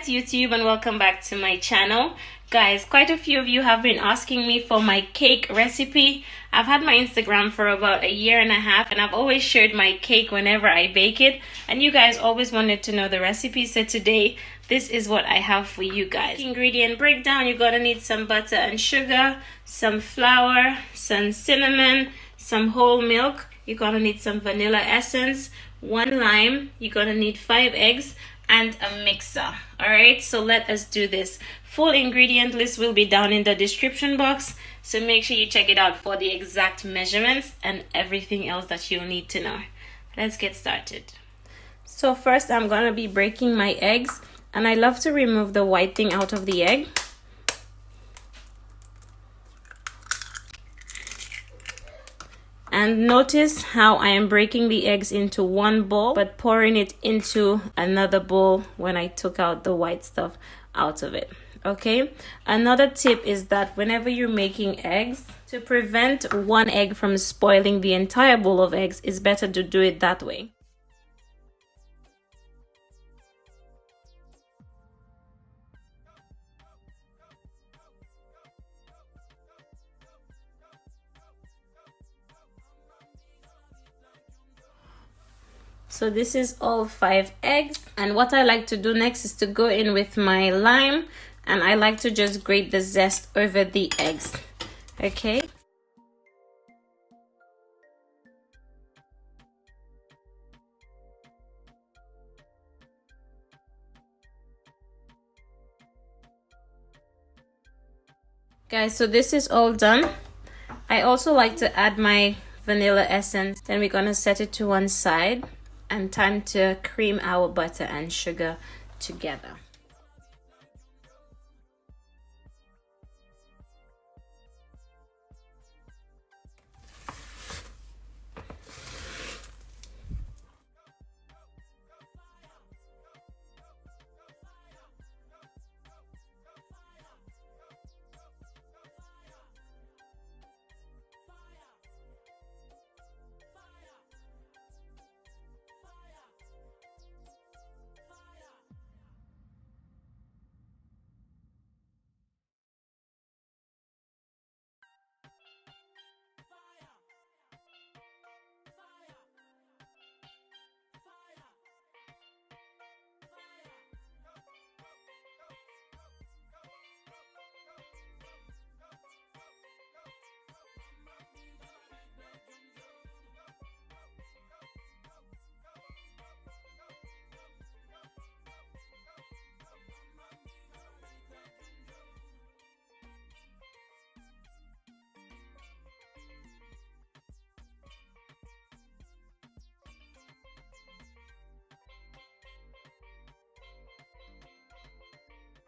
YouTube and welcome back to my channel. Guys, quite a few of you have been asking me for my cake recipe. I've had my Instagram for about 1.5 years and I've always shared my cake whenever I bake it, and you guys always wanted to know the recipe, so today this is what I have for you guys. Ingredient breakdown: you're gonna need some butter and sugar, some flour, some cinnamon, some whole milk, you're gonna need some vanilla essence, 1 lime, you're gonna need 5 eggs, and a mixer. All right, so let us do this. Full ingredient list will be down in the description box, so make sure you check it out for the exact measurements and everything else that you'll need to know. Let's get started. So first I'm gonna be breaking my eggs, and I love to remove the white thing out of the egg. And notice how I am breaking the eggs into one bowl but pouring it into another bowl when I took out the white stuff out of it. Okay, another tip is that whenever you're making eggs, to prevent one egg from spoiling the entire bowl of eggs, it's better to do it that way. So this is all 5 eggs, and what I like to do next is to go in with my lime, and I like to just grate the zest over the eggs. Okay. Guys, so this is all done. I also like to add my vanilla essence, then we're gonna set it to one side. And time to cream our butter and sugar together.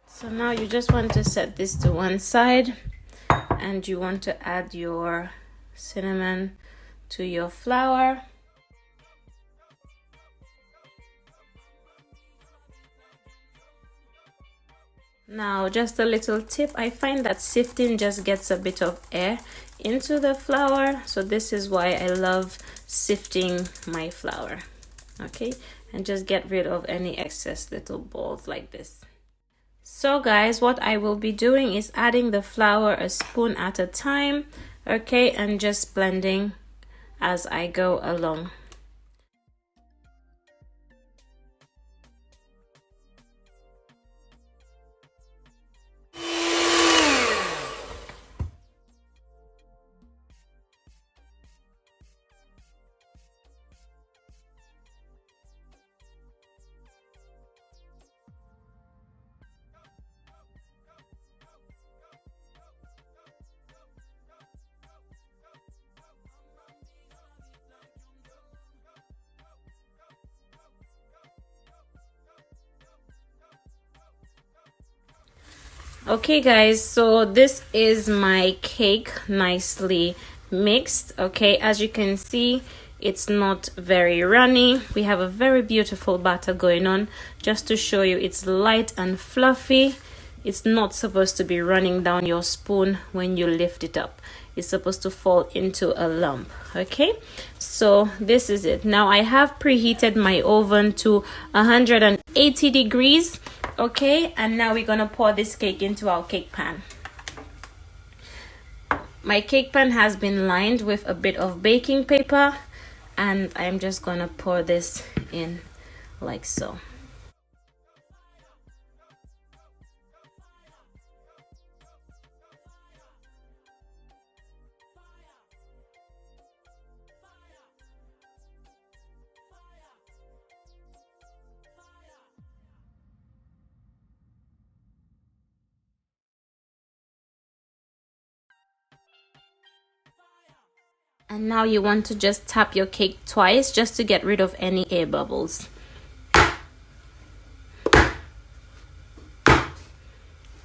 So now you just want to set this to one side, and you want to add your cinnamon to your flour. Now just a little tip, I find that sifting just gets a bit of air into the flour, so this is why I love sifting my flour. Okay, and just get rid of any excess little balls like this. So guys, what I will be doing is adding the flour a spoon at a time, okay, and just blending as I go along. Okay guys, so this is my cake nicely mixed. Okay, as you can see, It's not very runny. We have a very beautiful batter going on. Just to show you, it's light and fluffy. It's not supposed to be running down your spoon when you lift it up. It's supposed to fall into a lump. Okay, so this is it. Now I have preheated my oven to 180 degrees. Okay, and now we're gonna pour this cake into our cake pan. My cake pan has been lined with a bit of baking paper, and I'm just gonna pour this in like so. And now you want to just tap your cake twice just to get rid of any air bubbles.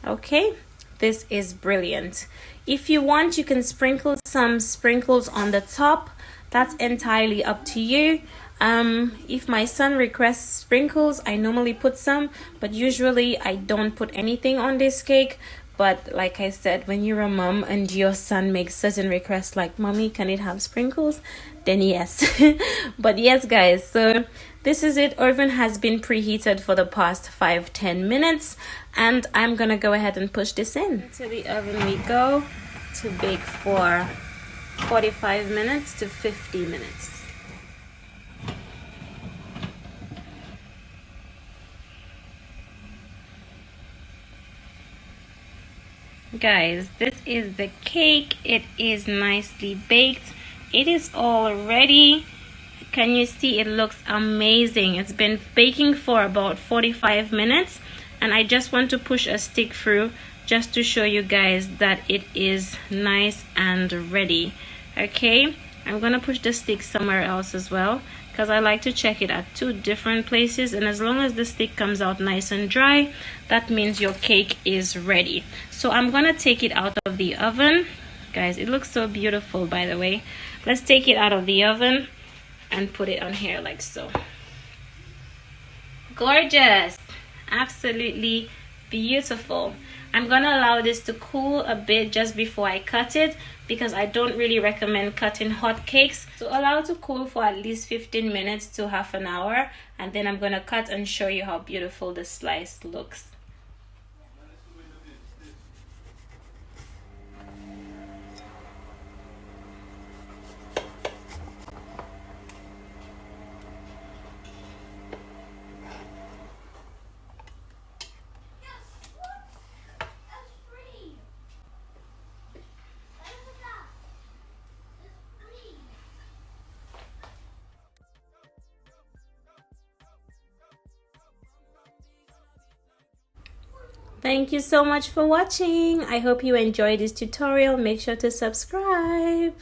Okay, this is brilliant. If you want, you can sprinkle some sprinkles on the top. That's entirely up to you. If my son requests sprinkles, I normally put some, but usually I don't put anything on this cake. But like I said, when you're a mom and your son makes certain requests like, "Mommy, can it have sprinkles?" then yes. But yes, guys, so this is it. Oven has been preheated for the past 5-10 minutes, and I'm gonna go ahead and push this in. To the oven we go to bake for 45 minutes to 50 minutes. Guys, this is the cake. It is nicely baked. It is all ready. Can you see? It looks amazing. It's been baking for about 45 minutes, and I just want to push a stick through just to show you guys that it is nice and ready. Okay, I'm gonna push the stick somewhere else as well, because I like to check it at 2 different places, and as long as the stick comes out nice and dry, that means your cake is ready. So I'm gonna take it out of the oven. Guys, it looks so beautiful, by the way. Let's take it out of the oven and put it on here like so. Gorgeous, absolutely beautiful. I'm gonna allow this to cool a bit just before I cut it, because I don't really recommend cutting hot cakes. So allow it to cool for at least 15 minutes to half an hour, and then I'm gonna cut and show you how beautiful the slice looks. Thank you so much for watching. I hope you enjoyed this tutorial. Make sure to subscribe.